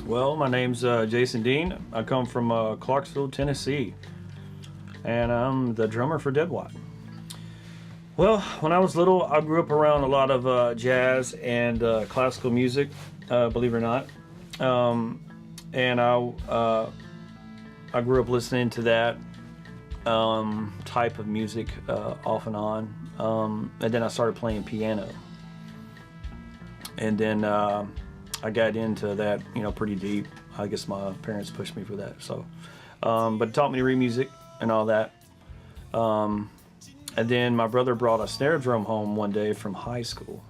Well, my name's Jason Dean. I come from Clarksville, Tennessee, and I'm the drummer for Dead Watt. Well, when I was little, I grew up around a lot of jazz and classical music, believe it or not. And I grew up listening to that type of music off and on. And then I started playing piano. And then I got into that, pretty deep. I guess my parents pushed me for that. So, but it taught me to read music and all that. And then my brother brought a snare drum home one day from high school.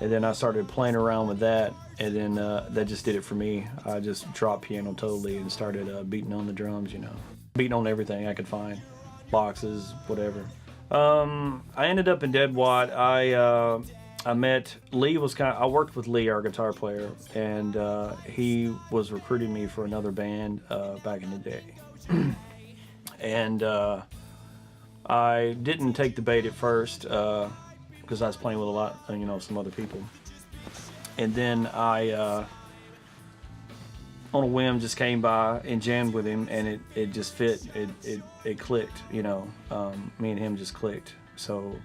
And then I started playing around with that. And then that just did it for me. I just dropped piano totally and started beating on the drums, Beating on everything I could find. Boxes, whatever. I ended up in Dead Watt. I met Lee. I worked with Lee, our guitar player, and he was recruiting me for another band back in the day. And I didn't take the bait at first because I was playing with a lot, some other people. And then I, on a whim, just came by and jammed with him, and it just fit. It clicked. Me and him just clicked. So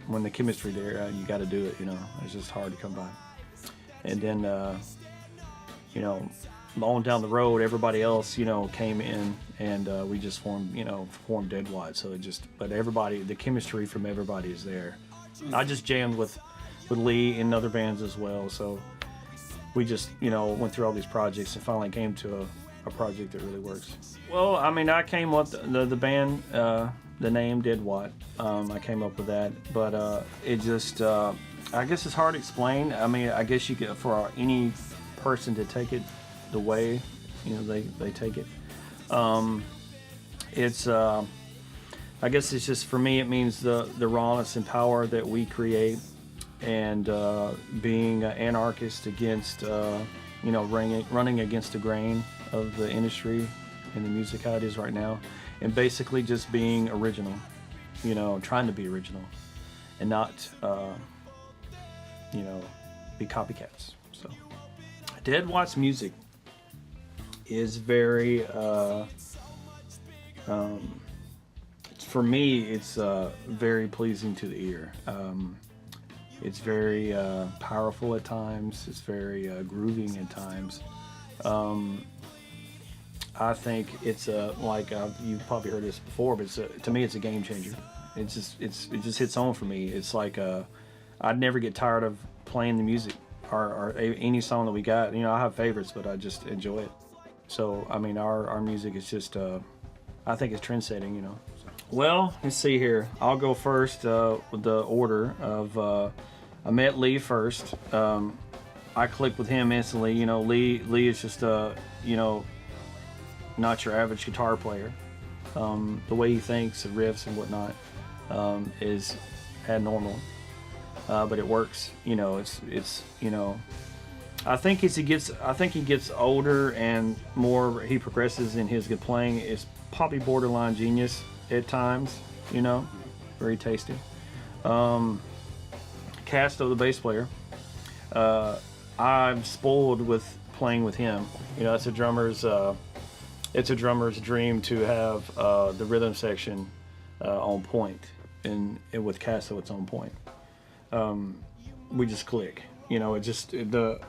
when the chemistry there, you got to do it. It's just hard to come by. And then, on down the road, everybody else, came in, and we just formed Dead Watt. So but everybody, the chemistry from everybody is there. I just jammed with Lee and other bands as well. So we just, went through all these projects and finally came to a project that really works. Well, I came up with the band. The name Dead Watt. I came up with that, but it just, I guess it's hard to explain. I guess you get for any person to take it the way, they take it. It's, I guess it's just, for me, it means the rawness and power that we create, and being an anarchist against, running against the grain of the industry and the music how it is right now. And basically just being original, trying to be original and not, be copycats. So Dead Watt's music is very, for me, it's very pleasing to the ear. It's very powerful at times. It's very grooving at times. I think it's you've probably heard this before, but to me it's a game changer. It just hits home for me. It's like I'd never get tired of playing the music or any song that we got. I have favorites, but I just enjoy it. So our music is just I think it's trend-setting. Well, let's see here. I'll go first with the order of I met Lee first. I clicked with him instantly. Lee is just not your average guitar player. The way he thinks, the riffs and whatnot, is abnormal, but it works. It's I think as he gets older and more he progresses in his good playing, it's probably borderline genius at times. Very tasty. Casto, the bass player, I'm spoiled with playing with him. It's a drummer's dream to have the rhythm section on point, and with Casto it's on point. We just click. It just the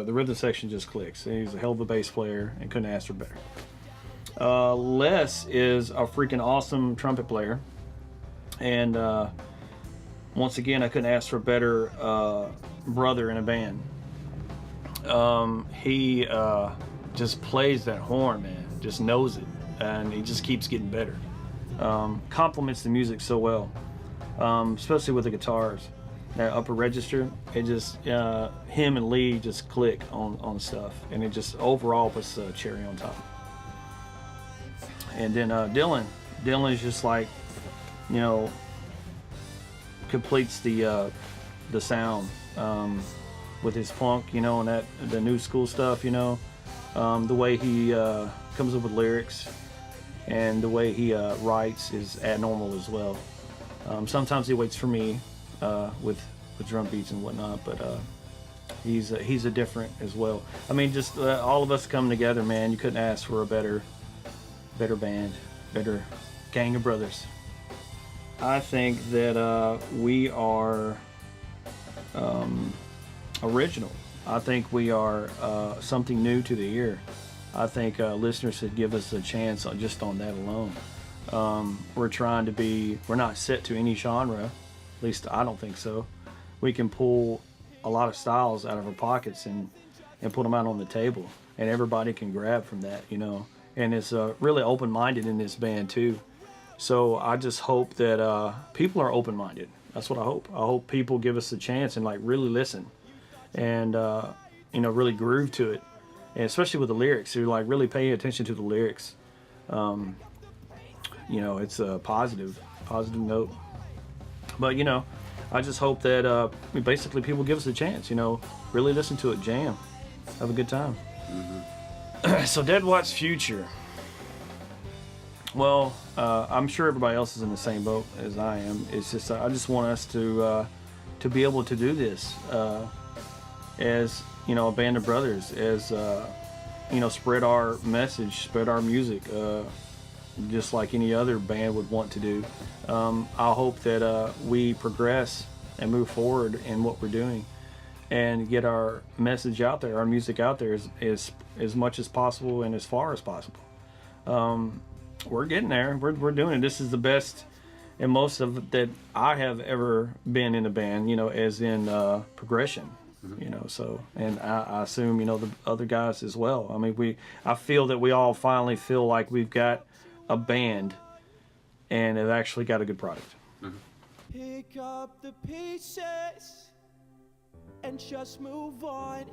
rhythm section just clicks. He's a hell of a bass player and couldn't ask for better. Les is a freaking awesome trumpet player, and once again I couldn't ask for a better brother in a band. He just plays that horn, man. Just knows it, and he just keeps getting better. Complements the music so well, especially with the guitars. That upper register, it just him and Lee just click on stuff, and it just overall puts a cherry on top. And then Dylan is just like, completes the sound with his funk, and that the new school stuff, the way he comes up with lyrics and the way he writes is abnormal as well. Sometimes he waits for me with drum beats and whatnot, but He's a different as well. I mean, just all of us come together, man. You couldn't ask for a better band, better gang of brothers. I think that we are original. I think we are something new to the ear. I think listeners should give us a chance just on that alone. We're not set to any genre. At least I don't think so. We can pull a lot of styles out of our pockets and put them out on the table, and everybody can grab from that, you know. And it's really open-minded in this band too. So I just hope that people are open-minded. That's what I hope. I hope people give us a chance and like really listen, and you know, really groove to it, and especially with the lyrics. You're like really paying attention to the lyrics. You know, it's a positive note. But you know, I just hope that basically people give us a chance. You know, really listen to it, jam, have a good time. Mm-hmm. So Dead Watt's future. Well, I'm sure everybody else is in the same boat as I am. It's just I just want us to be able to do this as, you know, a band of brothers, as you know, spread our message, spread our music, just like any other band would want to do. I hope that we progress and move forward in what we're doing, and get our message out there, our music out there as much as possible and as far as possible. We're getting there. We're doing it. This is the best and most of it that I have ever been in a band, you know, as in progression, you know. So, and I assume, you know, the other guys as well. I mean, I feel that we all finally feel like we've got a band and have actually got a good product. Pick up the pieces and just move on.